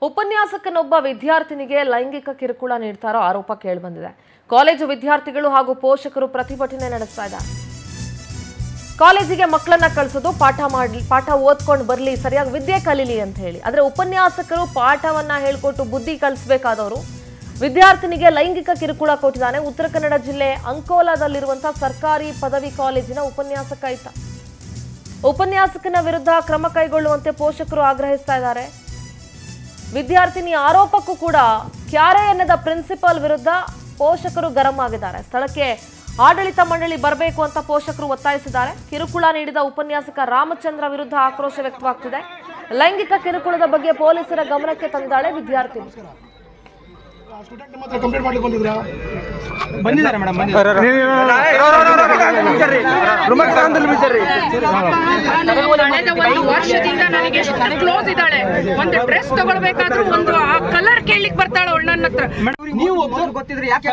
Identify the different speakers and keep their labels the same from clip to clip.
Speaker 1: ಉಪನ್ಯಾಸಕನೊಬ್ಬ ವಿದ್ಯಾರ್ಥಿನಿಗೆ ಲೈಂಗಿಕ ಕಿರುಕುಳ ನೀಡ್ತಾರೋ ಆರೋಪ ಕೇಳಿಬಂದಿದೆ. ಕಾಲೇಜು ವಿದ್ಯಾರ್ಥಿಗಳು ಹಾಗೂ ಪೋಷಕರು ಪ್ರತಿಭಟನೆ ನಡೆಸ್ತಾ ಇದ್ದಾರೆ. ಕಾಲೇಜಿಗೆ ಮಕ್ಕಳನ್ನ ಕಳಿಸೋದು ಪಾಠ ಓದ್ಕೊಂಡು ಬರಲಿ, ಸರಿಯಾಗಿ ವಿದ್ಯೆ ಕಲೀಲಿ ಅಂತ ಹೇಳಿ. ಆದರೆ ಉಪನ್ಯಾಸಕರು ಪಾಠವನ್ನ ಹೇಳ್ಕೊಟ್ಟು ಬುದ್ಧಿ ಕಲಿಸಬೇಕಾದವರು ವಿದ್ಯಾರ್ಥಿನಿಗೆ ಲೈಂಗಿಕ ಕಿರುಕುಳ ಕೊಟ್ಟಿದ್ದಾನೆ. ಉತ್ತರ ಕನ್ನಡ ಜಿಲ್ಲೆ ಅಂಕೋಲಾದಲ್ಲಿರುವಂತಹ ಸರ್ಕಾರಿ ಪದವಿ ಕಾಲೇಜಿನ ಉಪನ್ಯಾಸಕ ಇದ್ದ. ಉಪನ್ಯಾಸಕನ ವಿರುದ್ಧ ಕ್ರಮ ಕೈಗೊಳ್ಳುವಂತೆ ಪೋಷಕರು ಆಗ್ರಹಿಸ್ತಾ ಇದ್ದಾರೆ. ವಿದ್ಯಾರ್ಥಿನಿ ಆರೋಪಕ್ಕೂ ಕೂಡ ಕ್ಯಾರೆ ಎನ್ನದ ಪ್ರಿನ್ಸಿಪಾಲ್ ವಿರುದ್ಧ ಪೋಷಕರು ಗರಂ ಆಗಿದ್ದಾರೆ. ಸ್ಥಳಕ್ಕೆ ಆಡಳಿತ ಮಂಡಳಿ ಬರಬೇಕು ಅಂತ ಪೋಷಕರು ಒತ್ತಾಯಿಸಿದ್ದಾರೆ. ಕಿರುಕುಳ ನೀಡಿದ ಉಪನ್ಯಾಸಕ ರಾಮಚಂದ್ರ ವಿರುದ್ಧ ಆಕ್ರೋಶ ವ್ಯಕ್ತವಾಗ್ತಿದೆ. ಲೈಂಗಿಕ ಕಿರುಕುಳದ ಬಗ್ಗೆ ಪೊಲೀಸರ ಗಮನಕ್ಕೆ ತಂದಿದ್ದಾಳೆ ವಿದ್ಯಾರ್ಥಿನಿ.
Speaker 2: ವರ್ಷದಿಂದ ನನಗೆ ಕ್ಲೋಸ್ ಇದ್ದಾಳೆ. ಒಂದು ಡ್ರೆಸ್ ತಗೊಳ್ಬೇಕಾದ್ರೂ ಒಂದು ಕಲರ್ ಕೇಳಲಿಕ್ಕೆ ಬರ್ತಾಳೆ ಅವಳು ನನ್ನ ಹತ್ರ. ನೀವು ಗೊತ್ತಿದ್ರೆ ಯಾಕೆ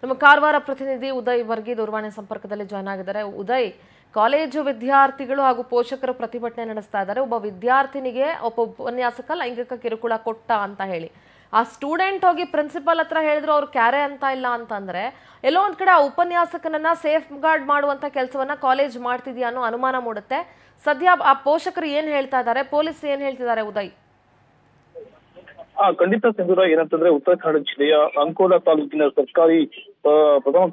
Speaker 1: ನಮ್ಮ ಕಾರವಾರ ಪ್ರತಿನಿಧಿ ಉದಯ್ ವರ್ಗಿ ದೂರವಾಣಿ ಸಂಪರ್ಕದಲ್ಲಿ ಜಾಯ್ನ್ ಆಗಿದ್ದಾರೆ. ಉದಯ್, ಕಾಲೇಜು ವಿದ್ಯಾರ್ಥಿಗಳು ಹಾಗೂ ಪೋಷಕರು ಪ್ರತಿಭಟನೆ ನಡೆಸ್ತಾ ಇದ್ದಾರೆ. ಒಬ್ಬ ವಿದ್ಯಾರ್ಥಿನಿಗೆ ಒಬ್ಬ ಉಪನ್ಯಾಸಕ ಲೈಂಗಿಕ ಕಿರುಕುಳ ಕೊಟ್ಟ ಅಂತ ಹೇಳಿ ಆ ಸ್ಟೂಡೆಂಟ್ ಹೋಗಿ ಪ್ರಿನ್ಸಿಪಲ್ ಹತ್ರ ಹೇಳಿದ್ರು ಅವ್ರು ಕ್ಯಾರೆ ಅಂತ ಇಲ್ಲ ಅಂತಂದ್ರೆ ಎಲ್ಲೋ ಒಂದ್ ಕಡೆ ಆ ಉಪನ್ಯಾಸಕನನ್ನ ಸೇಫ್ ಗಾರ್ಡ್ ಮಾಡುವಂತ ಕೆಲಸವನ್ನ ಕಾಲೇಜ್ ಮಾಡ್ತಿದ್ಯಾ ಅನ್ನೋ ಅನುಮಾನ ಮೂಡುತ್ತೆ. ಸದ್ಯ ಆ ಪೋಷಕರು ಏನ್ ಹೇಳ್ತಾ ಇದ್ದಾರೆ, ಪೊಲೀಸ್ ಏನ್ ಹೇಳ್ತಿದ್ದಾರೆ ಉದಯ್?
Speaker 3: ಖಂಡಿತ ಸಿಂಧೂರ, ಏನಂತಂದ್ರೆ ಉತ್ತರ ಕನ್ನಡ ಜಿಲ್ಲೆಯ ಅಂಕೋಲಾ ತಾಲೂಕಿನ ಸರ್ಕಾರಿ ಪ್ರಥಮ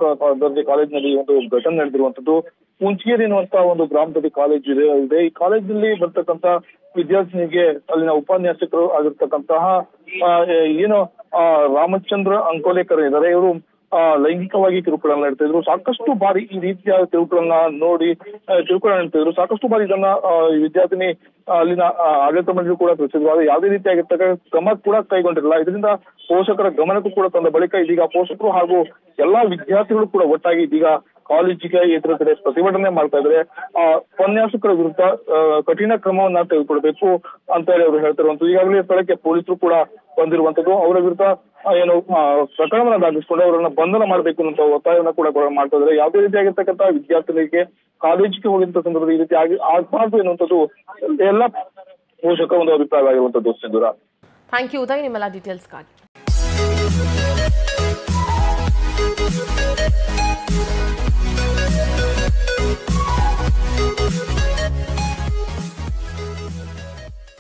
Speaker 3: ದರ್ಜೆ ಕಾಲೇಜಿನಲ್ಲಿ ಒಂದು ಘಟನೆ ನಡೆದಿರುವಂತದ್ದು. ಮುಂಚೇರಿ ಎನ್ನುವಂತಹ ಒಂದು ಗ್ರಾಮದಲ್ಲಿ ಕಾಲೇಜ್ ಇದೆ. ಈ ಕಾಲೇಜಿನಲ್ಲಿ ಬರ್ತಕ್ಕಂತ ವಿದ್ಯಾರ್ಥಿನಿಗೆ ಅಲ್ಲಿನ ಉಪನ್ಯಾಸಕರು ಆಗಿರ್ತಕ್ಕಂತಹ ಏನು ರಾಮಚಂದ್ರ ಅಂಕೋಲೇಕರ್ ಇದ್ದಾರೆ. ಇವರು ಲೈಂಗಿಕವಾಗಿ ಕಿರುಕುಳ ನೀಡ್ತಾ ಇದ್ರು. ಸಾಕಷ್ಟು ಬಾರಿ ಈ ರೀತಿಯ ಕಿರುಕುಳನ್ನ ನೋಡಿ ಕಿರುಕುಳ ನೀಡ್ತಾ ಇದ್ರು. ಸಾಕಷ್ಟು ಬಾರಿ ಇದನ್ನ ವಿದ್ಯಾರ್ಥಿನಿ ಅಲ್ಲಿನ ಆಡಳಿತ ಮಂಡಳಿ ಕೂಡ ತಿಳಿಸಿದ್ರು. ಆದ್ರೆ ಯಾವುದೇ ರೀತಿಯಾಗಿರ್ತಕ್ಕ ಕ್ರಮ ಕೂಡ ಕೈಗೊಂಡಿರಲಿಲ್ಲ. ಇದರಿಂದ ಪೋಷಕರ ಗಮನಕ್ಕೂ ಕೂಡ ತಂದ ಬಳಿಕ ಇದೀಗ ಪೋಷಕರು ಹಾಗೂ ಎಲ್ಲಾ ವಿದ್ಯಾರ್ಥಿಗಳು ಕೂಡ ಒಟ್ಟಾಗಿ ಇದೀಗ ಕಾಲೇಜಿಗೆ ಎದುರು ಕಡೆ ಪ್ರತಿಭಟನೆ ಮಾಡ್ತಾ ಇದ್ದಾರೆ. ಉಪನ್ಯಾಸಕರ ವಿರುದ್ಧ ಕಠಿಣ ಕ್ರಮವನ್ನ ತೆಗೆದುಕೊಳ್ಬೇಕು ಅಂತ ಹೇಳಿ ಅವರು ಹೇಳ್ತಿರುವಂತದ್ದು. ಈಗಾಗಲೇ ಸ್ಥಳಕ್ಕೆ ಪೊಲೀಸರು ಕೂಡ ಬಂದಿರುವಂತದ್ದು. ಅವರ ವಿರುದ್ಧ ಏನು ಪ್ರಕರಣವನ್ನ ದಾಖಲಿಸಿಕೊಂಡು ಅವರನ್ನ ಬಂಧನ ಮಾಡಬೇಕು ಅನ್ನೋ ಒತ್ತಾಯವನ್ನ ಕೂಡ ಮಾಡ್ತಾ ಇದ್ದಾರೆ. ಯಾವುದೇ ರೀತಿಯಾಗಿರ್ತಕ್ಕಂಥ ವಿದ್ಯಾರ್ಥಿಗಳಿಗೆ ಕಾಲೇಜಿಗೆ ಹೋಗಿದ್ದ ಸಂದರ್ಭದಲ್ಲಿ ಈ ರೀತಿ ಆಗಬಾರ್ದು ಎನ್ನುವಂಥದ್ದು ಎಲ್ಲ ಪೋಷಕ ಒಂದು ಅಭಿಪ್ರಾಯವಾಗಿರುವಂತದ್ದು. ಸಿಂಧೂರ,
Speaker 1: ಥ್ಯಾಂಕ್ ಯು ಉದಯ್, ನಿಮ್ಮೆಲ್ಲ ಡೀಟೇಲ್ಸ್ಗಾಗಿ.